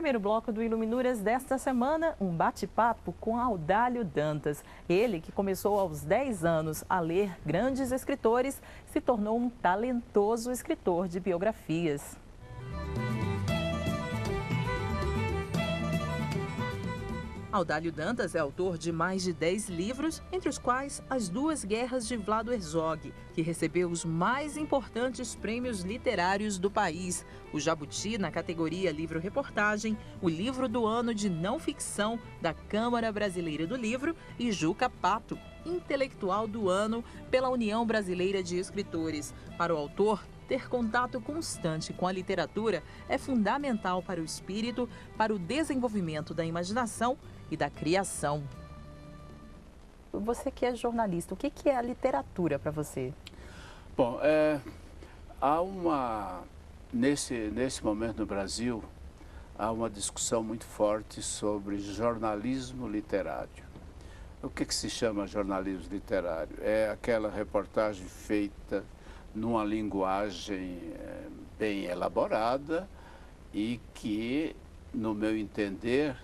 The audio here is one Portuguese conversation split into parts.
primeiro bloco do Iluminuras desta semana, um bate-papo com Audálio Dantas. Ele, que começou aos 10 anos a ler grandes escritores, se tornou um talentoso escritor de biografias. Audálio Dantas é autor de mais de 10 livros, entre os quais As Duas Guerras de Vlado Herzog, que recebeu os mais importantes prêmios literários do país. O Jabuti na categoria Livro-Reportagem, o Livro do Ano de Não Ficção da Câmara Brasileira do Livro e Juca Pato, Intelectual do Ano pela União Brasileira de Escritores. Para o autor, ter contato constante com a literatura é fundamental para o espírito, para o desenvolvimento da imaginação e da criação. Você que é jornalista, o que é a literatura para você? Bom, nesse momento no Brasil, há uma discussão muito forte sobre jornalismo literário. O que se chama jornalismo literário? É aquela reportagem feita numa linguagem bem elaborada e que, no meu entender,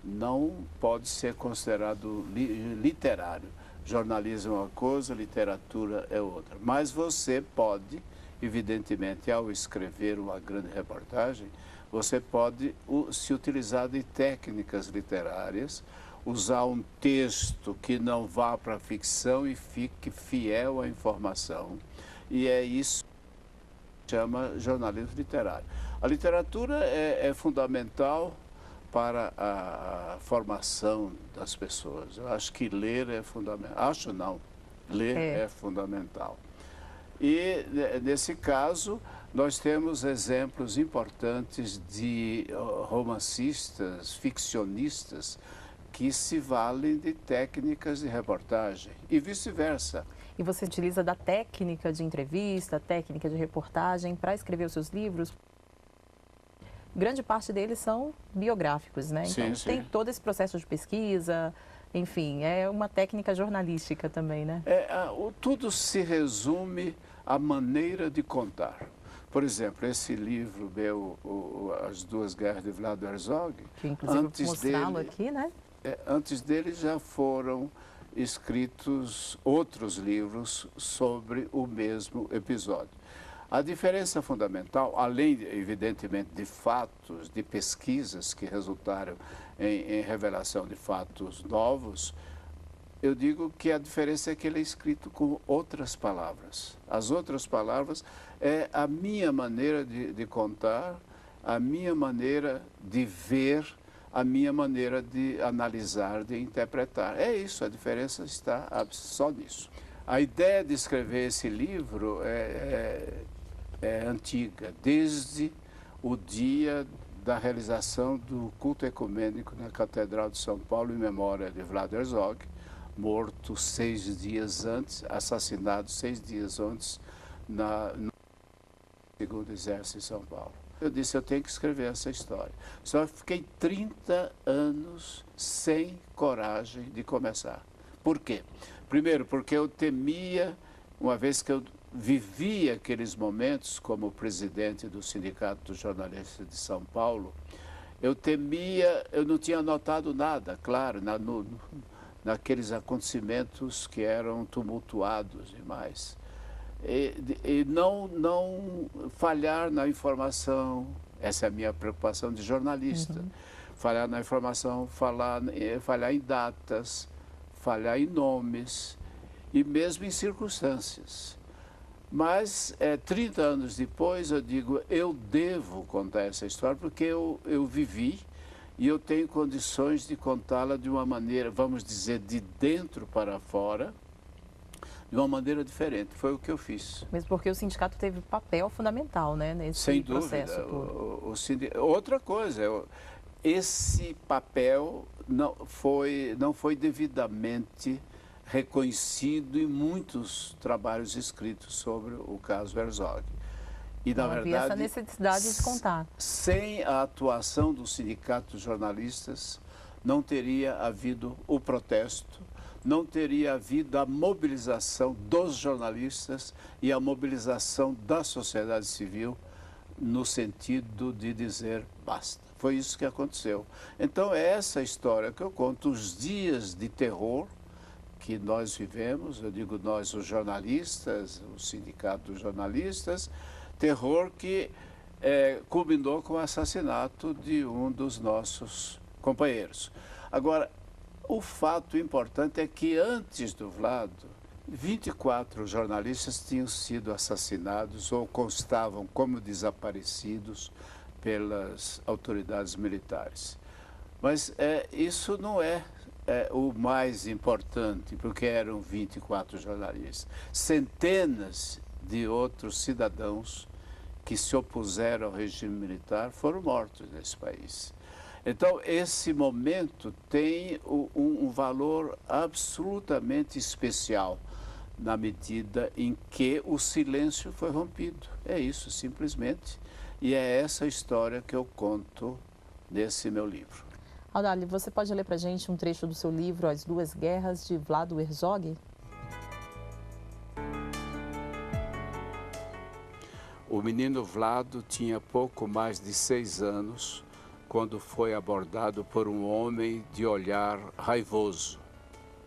não pode ser considerado literário. Jornalismo é uma coisa, literatura é outra. Mas você pode, evidentemente, ao escrever uma grande reportagem, você pode se utilizar de técnicas literárias, usar um texto que não vá para a ficção e fique fiel à informação. E é isso que chama jornalismo literário. A literatura é fundamental para a formação das pessoas. Eu acho que ler é fundamental. Acho não, ler é fundamental. E, nesse caso, nós temos exemplos importantes de romancistas, ficcionistas, que se valem de técnicas de reportagem e vice-versa. E você utiliza da técnica de entrevista, técnica de reportagem para escrever os seus livros? Grande parte deles são biográficos, né? Então tem todo esse processo de pesquisa, enfim, é uma técnica jornalística também, né? Tudo se resume à maneira de contar. Por exemplo, esse livro meu, As Duas Guerras de Vlado Herzog, que inclusive vou mostrá-lo aqui, né? Antes dele já foram escritos outros livros sobre o mesmo episódio. A diferença fundamental, além, evidentemente, de fatos, de pesquisas que resultaram em revelação de fatos novos, eu digo que a diferença é que ele é escrito com outras palavras. As outras palavras é a minha maneira de contar, a minha maneira de ver, a minha maneira de analisar, de interpretar. É isso, a diferença está só nisso. A ideia de escrever esse livro é antiga, desde o dia da realização do culto ecumênico na Catedral de São Paulo em memória de Vlado Herzog, morto 6 dias antes, assassinado 6 dias antes no Segundo Exército de São Paulo. Eu disse, eu tenho que escrever essa história. Só fiquei 30 anos sem coragem de começar. Por quê? Primeiro, porque eu temia, uma vez que eu vivia aqueles momentos como presidente do Sindicato dos Jornalistas de São Paulo, eu temia, eu não tinha notado nada, claro, naqueles acontecimentos que eram tumultuados demais. E não falhar na informação, essa é a minha preocupação de jornalista. Falhar na informação, falhar em datas, falhar em nomes e mesmo em circunstâncias. Mas 30 anos depois eu digo, eu devo contar essa história porque eu vivi e eu tenho condições de contá-la de uma maneira, vamos dizer, de dentro para fora, de uma maneira diferente. Foi o que eu fiz. Mesmo porque o sindicato teve papel fundamental, né, nesse processo todo. Outra coisa, esse papel não foi devidamente reconhecido em muitos trabalhos escritos sobre o caso Herzog. E, na verdade, havia essa necessidade de contar. Sem a atuação do Sindicato dos Jornalistas, não teria havido o protesto, não teria havido a mobilização dos jornalistas e a mobilização da sociedade civil no sentido de dizer basta. Foi isso que aconteceu. Então é essa história que eu conto, os dias de terror que nós vivemos, eu digo nós, os jornalistas, o sindicato dos jornalistas, terror que culminou com o assassinato de um dos nossos companheiros. Agora, o fato importante é que antes do Vlado, 24 jornalistas tinham sido assassinados ou constavam como desaparecidos pelas autoridades militares. Mas isso não é o mais importante, porque eram 24 jornalistas. Centenas de outros cidadãos que se opuseram ao regime militar foram mortos nesse país. Então, esse momento tem um valor absolutamente especial, na medida em que o silêncio foi rompido. É isso, simplesmente. E é essa história que eu conto nesse meu livro. Audálio, você pode ler para a gente um trecho do seu livro As Duas Guerras, de Vlado Herzog? O menino Vlado tinha pouco mais de 6 anos quando foi abordado por um homem de olhar raivoso.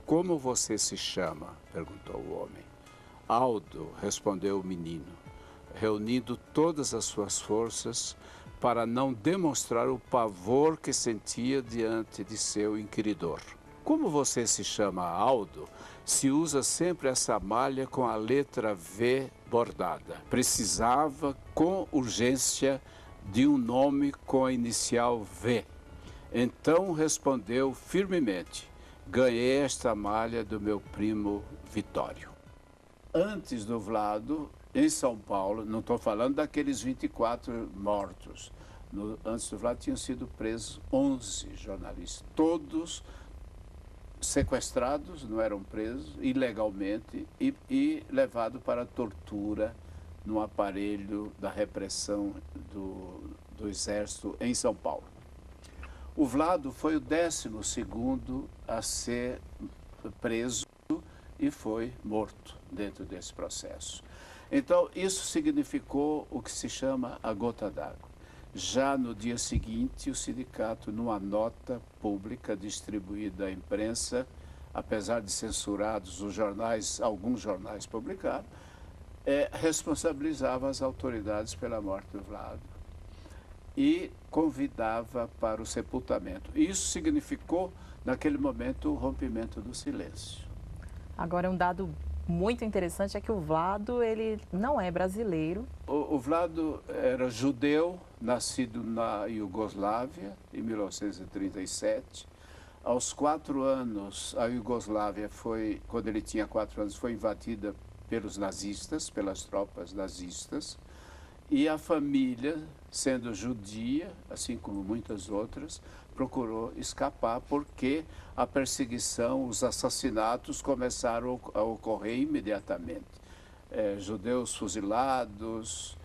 "Como você se chama?", perguntou o homem. "Aldo", respondeu o menino, reunindo todas as suas forças para não demonstrar o pavor que sentia diante de seu inquiridor. "Como você se chama, Aldo, se usa sempre essa malha com a letra V bordada?" Precisava, com urgência, de um nome com a inicial V. Então respondeu firmemente: "Ganhei esta malha do meu primo Vitório." Antes do Vlado, em São Paulo, não estou falando daqueles 24 mortos, antes do Vlado tinham sido presos 11 jornalistas, todos sequestrados, não eram presos, ilegalmente, e levados para a tortura num aparelho da repressão do Exército em São Paulo. O Vlado foi o 12º a ser preso e foi morto dentro desse processo. Então, isso significou o que se chama a gota d'água. Já no dia seguinte, o sindicato, numa nota pública distribuída à imprensa, apesar de censurados os jornais, alguns jornais publicaram, responsabilizava as autoridades pela morte do Vlado e convidava para o sepultamento. Isso significou, naquele momento, o rompimento do silêncio. Agora, um dado muito interessante é que o Vlado, ele não é brasileiro. O Vlado era judeu, nascido na Iugoslávia, em 1937. Aos 4 anos, a Iugoslávia foi, quando ele tinha 4 anos, foi invadida pelos nazistas, pelas tropas nazistas. E a família, sendo judia, assim como muitas outras, procurou escapar porque a perseguição, os assassinatos começaram a ocorrer imediatamente. Judeus fuzilados,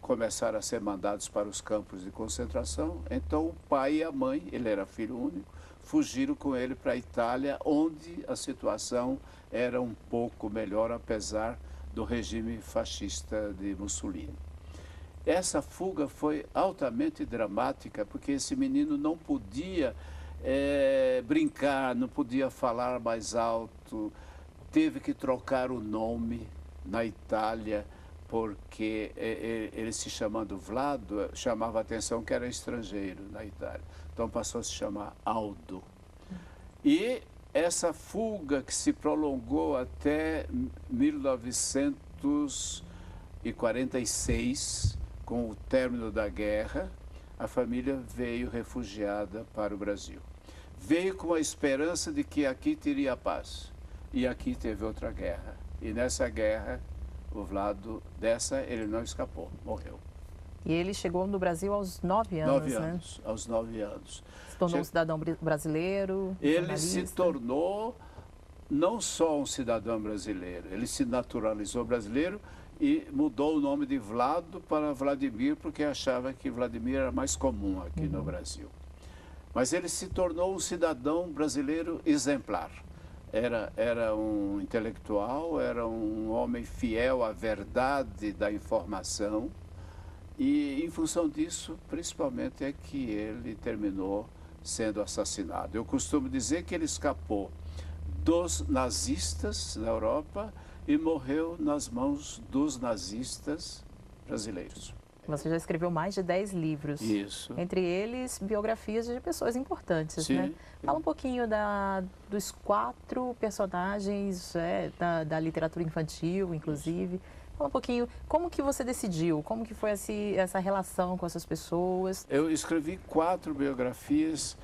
começaram a ser mandados para os campos de concentração. Então o pai e a mãe, ele era filho único, fugiram com ele para a Itália, onde a situação era um pouco melhor, apesar do regime fascista de Mussolini. Essa fuga foi altamente dramática, porque esse menino não podia brincar, não podia falar mais alto, teve que trocar o nome na Itália, porque ele se chamando Vlado, chamava a atenção que era estrangeiro na Itália. Então passou a se chamar Aldo. E essa fuga que se prolongou até 1946, com o término da guerra, a família veio refugiada para o Brasil. Veio com a esperança de que aqui teria paz. E aqui teve outra guerra. E nessa guerra, o Vlado, ele não escapou, morreu. E ele chegou no Brasil aos 9 anos, 9 anos, né? Aos 9 anos. Se tornou um cidadão brasileiro, Ele se tornou não só um cidadão brasileiro, ele se naturalizou brasileiro e mudou o nome de Vlado para Vladimir, porque achava que Vladimir era mais comum aqui no Brasil. Mas ele se tornou um cidadão brasileiro exemplar. Era um intelectual, era um homem fiel à verdade da informação E, em função disso, principalmente, é que ele terminou sendo assassinado. Eu costumo dizer que ele escapou dos nazistas na Europa e morreu nas mãos dos nazistas brasileiros. Você já escreveu mais de 10 livros. Isso. Entre eles, biografias de pessoas importantes, Sim, né? sim. Fala um pouquinho dos 4 personagens da literatura infantil, inclusive. Fala um pouquinho, como que você decidiu? Como que foi essa relação com essas pessoas? Eu escrevi 4 biografias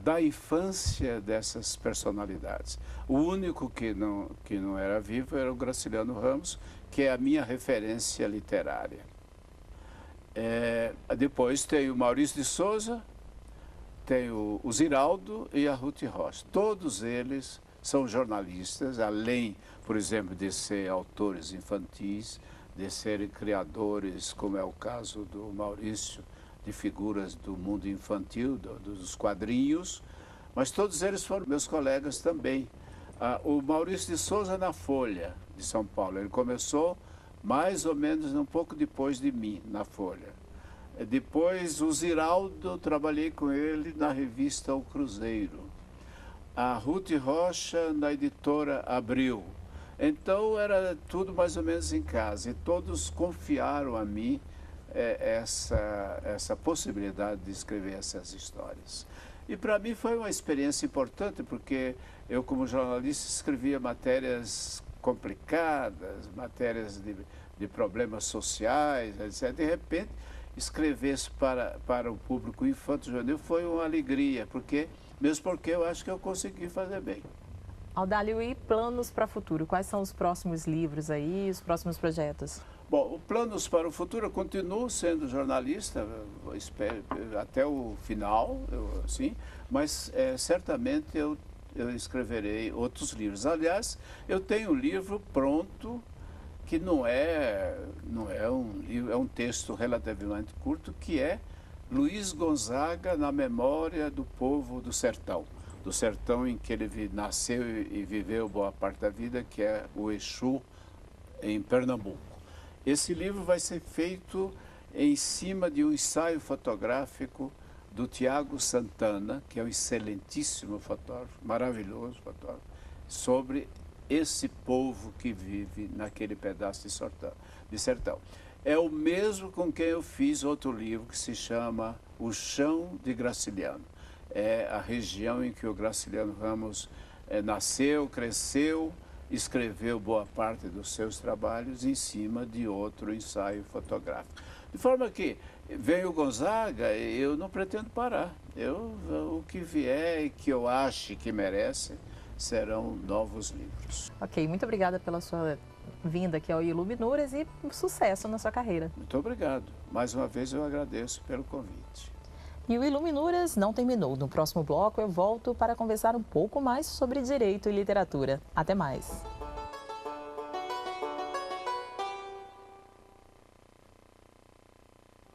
da infância dessas personalidades. O único que não era vivo era o Graciliano Ramos, que é a minha referência literária. Depois tem o Maurício de Souza, tem o Ziraldo e a Ruth Rocha. Todos eles são jornalistas, além, por exemplo, de ser autores infantis, de serem criadores, como é o caso do Maurício, de figuras do mundo infantil, dos quadrinhos, mas todos eles foram meus colegas também. O Maurício de Souza na Folha de São Paulo, ele começou mais ou menos um pouco depois de mim, na Folha. Depois o Ziraldo, trabalhei com ele na revista O Cruzeiro. A Ruth Rocha na editora Abril. Então era tudo mais ou menos em casa e todos confiaram a mim essa possibilidade de escrever essas histórias. E para mim foi uma experiência importante porque eu, como jornalista, escrevia matérias complicadas, matérias de problemas sociais, etc. De repente, escrever isso para o público infanto-juvenil foi uma alegria, mesmo porque eu acho que eu consegui fazer bem. Audálio, e planos para o futuro? Quais são os próximos livros aí, os próximos projetos? Bom, planos para o futuro, eu continuo sendo jornalista, espero, até o final, mas certamente eu escreverei outros livros. Aliás, eu tenho um livro pronto, que não é um livro, é um texto relativamente curto, que é Luiz Gonzaga na memória do povo do sertão em que ele nasceu e viveu boa parte da vida, que é o Exu, em Pernambuco. Esse livro vai ser feito em cima de um ensaio fotográfico do Tiago Santana, que é um excelentíssimo fotógrafo, maravilhoso fotógrafo, sobre esse povo que vive naquele pedaço de sertão. É o mesmo com quem eu fiz outro livro que se chama O Chão de Graciliano. É a região em que o Graciliano Ramos nasceu, cresceu, escreveu boa parte dos seus trabalhos em cima de outro ensaio fotográfico. De forma que vem o Gonzaga, eu não pretendo parar. O que vier e que eu ache que merece serão novos livros. Ok, muito obrigada pela sua vinda aqui ao Iluminuras e sucesso na sua carreira. Muito obrigado. Mais uma vez eu agradeço pelo convite. E o Iluminuras não terminou. No próximo bloco eu volto para conversar um pouco mais sobre direito e literatura. Até mais.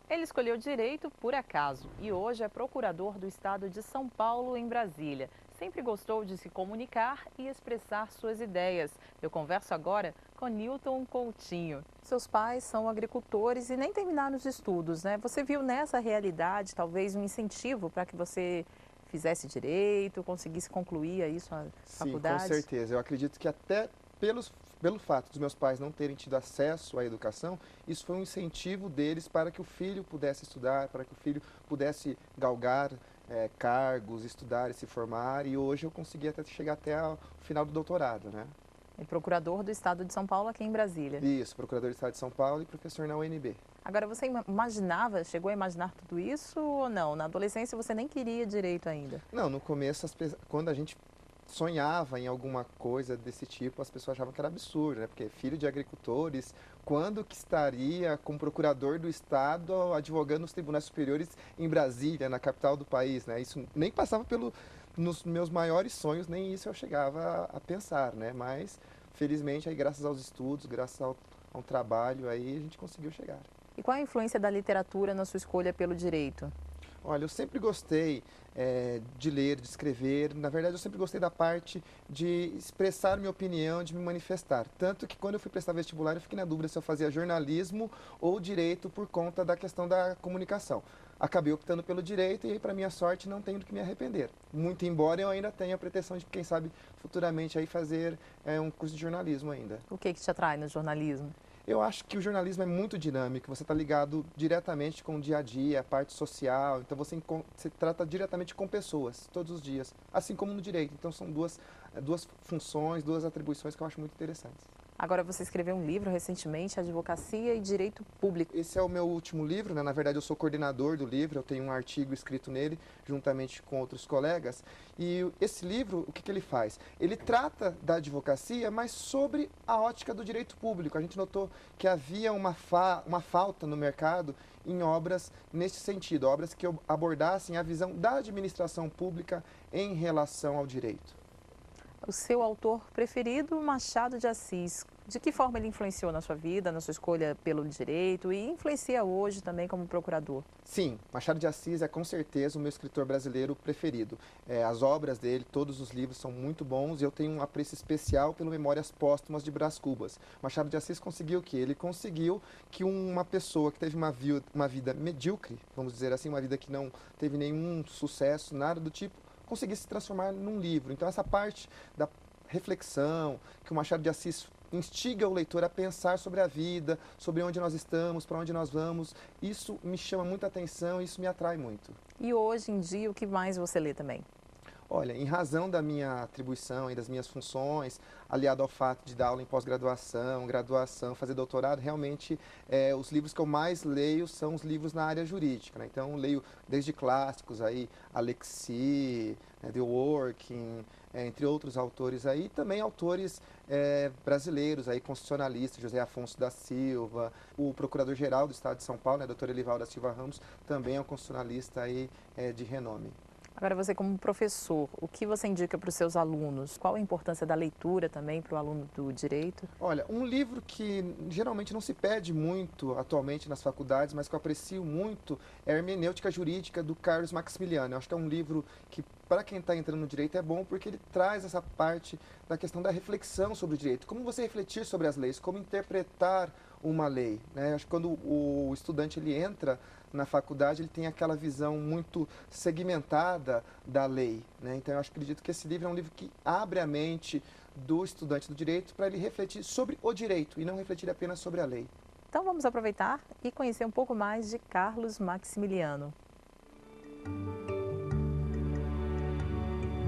Ele escolheu direito por acaso e hoje é procurador do estado de São Paulo, em Brasília. Sempre gostou de se comunicar e expressar suas ideias. Eu converso agora com Newton Coutinho. Seus pais são agricultores e nem terminaram os estudos, né? Você viu nessa realidade talvez um incentivo para que você fizesse direito, conseguisse concluir aí sua faculdade? Sim, com certeza. Eu acredito que até pelo fato dos meus pais não terem tido acesso à educação, isso foi um incentivo deles para que o filho pudesse estudar, para que o filho pudesse galgar cargos, estudar e se formar, e hoje eu consegui chegar até o final do doutorado, né? E procurador do estado de São Paulo aqui em Brasília. Isso, procurador do estado de São Paulo e professor na UNB. Agora, você chegou a imaginar tudo isso ou não? Na adolescência você nem queria direito ainda? Não, no começo, quando a gente sonhava em alguma coisa desse tipo, as pessoas achavam que era absurdo, né? Porque filho de agricultores, quando que estaria como procurador do estado advogando nos tribunais superiores em Brasília, na capital do país, né? Isso nem passava nos meus maiores sonhos, nem isso eu chegava a pensar, né? Mas, felizmente, aí, graças aos estudos, graças ao trabalho, aí a gente conseguiu chegar. E qual a influência da literatura na sua escolha pelo direito? Olha, eu sempre gostei de ler, de escrever. Na verdade, eu sempre gostei da parte de expressar minha opinião, de me manifestar. Tanto que quando eu fui prestar vestibular, eu fiquei na dúvida se eu fazia jornalismo ou direito por conta da questão da comunicação. Acabei optando pelo direito e, para minha sorte, não tenho do que me arrepender. Muito embora eu ainda tenha a pretensão de, quem sabe, futuramente aí fazer um curso de jornalismo ainda. O que te atrai no jornalismo? Eu acho que o jornalismo é muito dinâmico, você está ligado diretamente com o dia a dia, a parte social, então você trata diretamente com pessoas, todos os dias, assim como no direito. Então são duas funções, duas atribuições que eu acho muito interessantes. Agora você escreveu um livro recentemente, Advocacia e Direito Público. Esse é o meu último livro, né? Na verdade eu sou coordenador do livro, eu tenho um artigo escrito nele, juntamente com outros colegas. E esse livro, o que ele faz? Ele trata da advocacia, mas sobre a ótica do direito público. A gente notou que havia uma falta no mercado em obras nesse sentido, obras que abordassem a visão da administração pública em relação ao direito. O seu autor preferido, Machado de Assis, de que forma ele influenciou na sua vida, na sua escolha pelo direito e influencia hoje também como procurador? Sim, Machado de Assis é com certeza o meu escritor brasileiro preferido. As obras dele, todos os livros são muito bons e eu tenho um apreço especial pelo Memórias Póstumas de Brás Cubas. Machado de Assis conseguiu o quê? Ele conseguiu que uma pessoa que teve uma vida medíocre, vamos dizer assim, uma vida que não teve nenhum sucesso, nada do tipo, conseguisse se transformar num livro. Então essa parte da reflexão, que o Machado de Assis instiga o leitor a pensar sobre a vida, sobre onde nós estamos, para onde nós vamos, isso me chama muita atenção e isso me atrai muito. E hoje em dia, o que mais você lê também? Olha, em razão da minha atribuição e das minhas funções, aliado ao fato de dar aula em pós-graduação, graduação, fazer doutorado, realmente os livros que eu mais leio são os livros na área jurídica, né? Então, leio desde clássicos aí, Alexis, The Working, entre outros autores aí, e também autores brasileiros aí, constitucionalistas, José Afonso da Silva, o Procurador-Geral do Estado de São Paulo, né, Dr. Elivaldo da Silva Ramos, também é um constitucionalista aí de renome. Agora, você como professor, o que você indica para os seus alunos? Qual a importância da leitura também para o aluno do direito? Olha, um livro que geralmente não se pede muito atualmente nas faculdades, mas que eu aprecio muito, é a Hermenêutica Jurídica, do Carlos Maximiliano. Eu acho que é um livro que, para quem está entrando no direito, é bom porque ele traz essa parte da questão da reflexão sobre o direito. Como você refletir sobre as leis, como interpretar uma lei, né? Eu acho que quando o estudante ele entra na faculdade, ele tem aquela visão muito segmentada da lei, né? Então eu acredito que esse livro é um livro que abre a mente do estudante do direito para ele refletir sobre o direito e não refletir apenas sobre a lei. Então vamos aproveitar e conhecer um pouco mais de Carlos Maximiliano.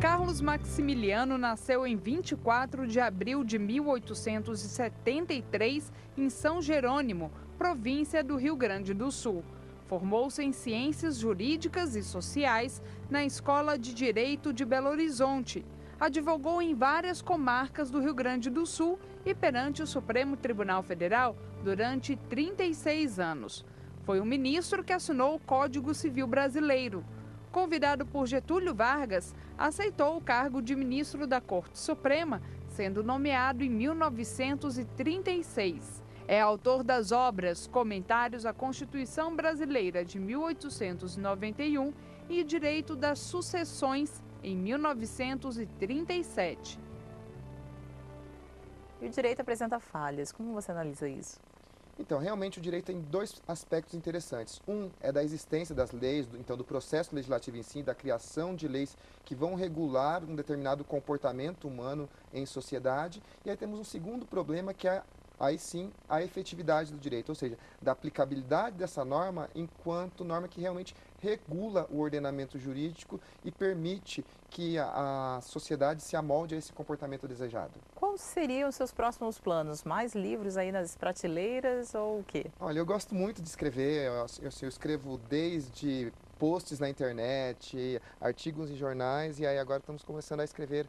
Carlos Maximiliano nasceu em 24 de abril de 1873 em São Jerônimo, província do Rio Grande do Sul. Formou-se em Ciências Jurídicas e Sociais na Escola de Direito de Belo Horizonte. Advogou em várias comarcas do Rio Grande do Sul e perante o Supremo Tribunal Federal durante 36 anos. Foi um ministro que assinou o Código Civil Brasileiro. Convidado por Getúlio Vargas, aceitou o cargo de ministro da Corte Suprema, sendo nomeado em 1936. É autor das obras Comentários à Constituição Brasileira de 1891 e Direito das Sucessões em 1937. E o direito apresenta falhas. Como você analisa isso? Então, realmente o direito tem dois aspectos interessantes. Um é da existência das leis, então do processo legislativo em si, da criação de leis que vão regular um determinado comportamento humano em sociedade. E aí temos um segundo problema que é, aí sim, a efetividade do direito, ou seja, da aplicabilidade dessa norma enquanto norma que realmente regula o ordenamento jurídico e permite que a sociedade se amolde a esse comportamento desejado. Quais seriam os seus próximos planos? Mais livros aí nas prateleiras ou o quê? Olha, eu gosto muito de escrever, eu escrevo desde posts na internet, artigos em jornais e aí agora estamos começando a escrever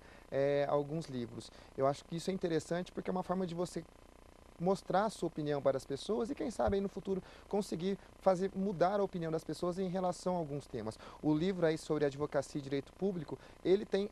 alguns livros. Eu acho que isso é interessante porque é uma forma de você mostrar a sua opinião para as pessoas e quem sabe aí no futuro conseguir fazer mudar a opinião das pessoas em relação a alguns temas. O livro aí sobre advocacia e direito público, ele tem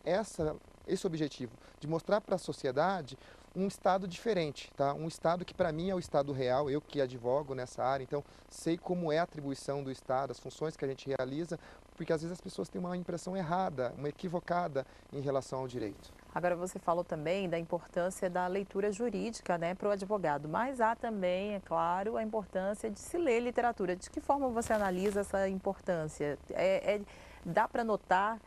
esse objetivo de mostrar para a sociedade um estado diferente, tá? Um estado que para mim é o estado real, eu que advogo nessa área, então sei como é a atribuição do estado, as funções que a gente realiza, porque às vezes as pessoas têm uma impressão errada, uma equivocada em relação ao direito. Agora, você falou também da importância da leitura jurídica, né, para o advogado, mas há também, é claro, a importância de se ler literatura. De que forma você analisa essa importância? Dá para notar,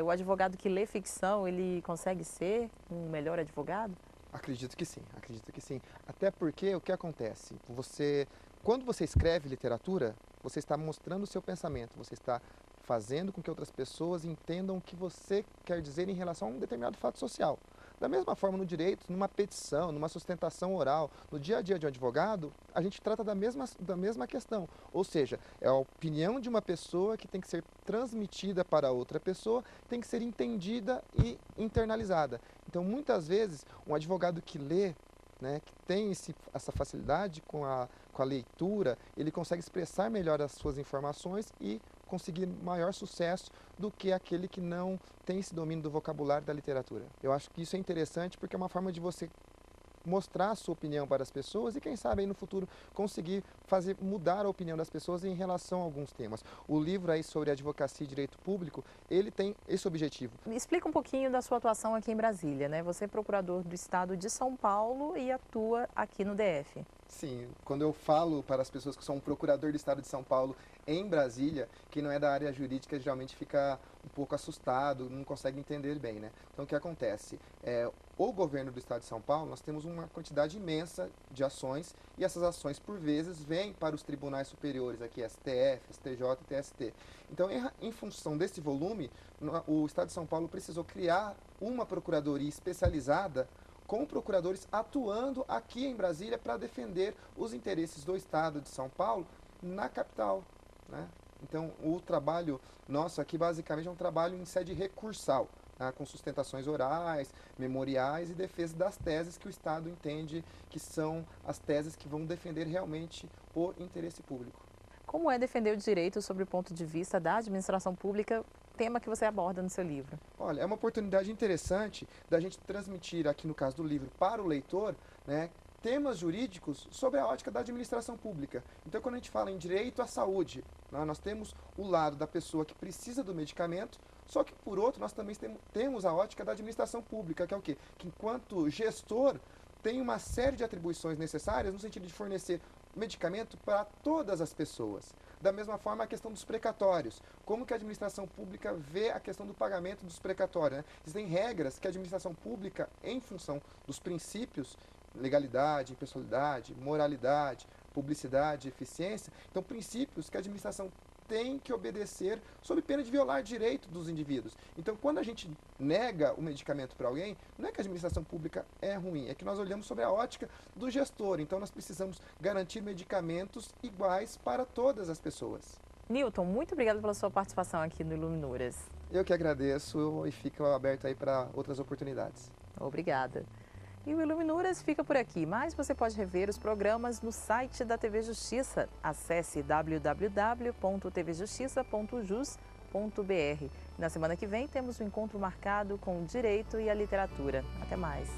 o advogado que lê ficção, ele consegue ser um melhor advogado? Acredito que sim, acredito que sim. Até porque o que acontece? Quando você escreve literatura, você está mostrando o seu pensamento, você está fazendo com que outras pessoas entendam o que você quer dizer em relação a um determinado fato social. Da mesma forma, no direito, numa petição, numa sustentação oral, no dia a dia de um advogado, a gente trata da mesma questão. Ou seja, é a opinião de uma pessoa que tem que ser transmitida para outra pessoa, tem que ser entendida e internalizada. Então, muitas vezes, um advogado que lê, né, que tem essa facilidade com a leitura, ele consegue expressar melhor as suas informações e conseguir maior sucesso do que aquele que não tem esse domínio do vocabulário da literatura. Eu acho que isso é interessante porque é uma forma de você mostrar a sua opinião para as pessoas e quem sabe aí no futuro conseguir fazer mudar a opinião das pessoas em relação a alguns temas. O livro aí sobre advocacia e direito público, ele tem esse objetivo. Me explica um pouquinho da sua atuação aqui em Brasília, né? Você é procurador do estado de São Paulo e atua aqui no DF. Sim, quando eu falo para as pessoas que sou um procurador do estado de São Paulo em Brasília, quem não é da área jurídica geralmente fica um pouco assustado, não consegue entender bem, né? Então o que acontece? O governo do estado de São Paulo, nós temos uma quantidade imensa de ações e essas ações por vezes vêm para os tribunais superiores, aqui STF, STJ e TST. Então em função desse volume, o estado de São Paulo precisou criar uma procuradoria especializada com procuradores atuando aqui em Brasília para defender os interesses do estado de São Paulo na capital, né? Então, o trabalho nosso aqui basicamente é um trabalho em sede recursal, né? Com sustentações orais, memoriais e defesa das teses que o Estado entende que são as teses que vão defender realmente o interesse público. Como é defender o direito sob o ponto de vista da administração pública, tema que você aborda no seu livro? Olha, é uma oportunidade interessante da gente transmitir aqui no caso do livro para o leitor, né, temas jurídicos sobre a ótica da administração pública. Então, quando a gente fala em direito à saúde, né, nós temos o lado da pessoa que precisa do medicamento, só que, por outro, nós também temos a ótica da administração pública, que é o quê? Que, enquanto gestor, tem uma série de atribuições necessárias no sentido de fornecer medicamento para todas as pessoas. Da mesma forma, a questão dos precatórios. Como que a administração pública vê a questão do pagamento dos precatórios, né? Existem regras que a administração pública, em função dos princípios, legalidade, impessoalidade, moralidade, publicidade, eficiência, então princípios que a administração tem que obedecer sob pena de violar direito dos indivíduos. Então, quando a gente nega o medicamento para alguém, não é que a administração pública é ruim, é que nós olhamos sobre a ótica do gestor. Então, nós precisamos garantir medicamentos iguais para todas as pessoas. Newton, muito obrigada pela sua participação aqui no Iluminuras. Eu que agradeço e fico aberto aí para outras oportunidades. Obrigada. E o Iluminuras fica por aqui, mas você pode rever os programas no site da TV Justiça. Acesse www.tvjustiça.jus.br. Na semana que vem temos um encontro marcado com o direito e a literatura. Até mais.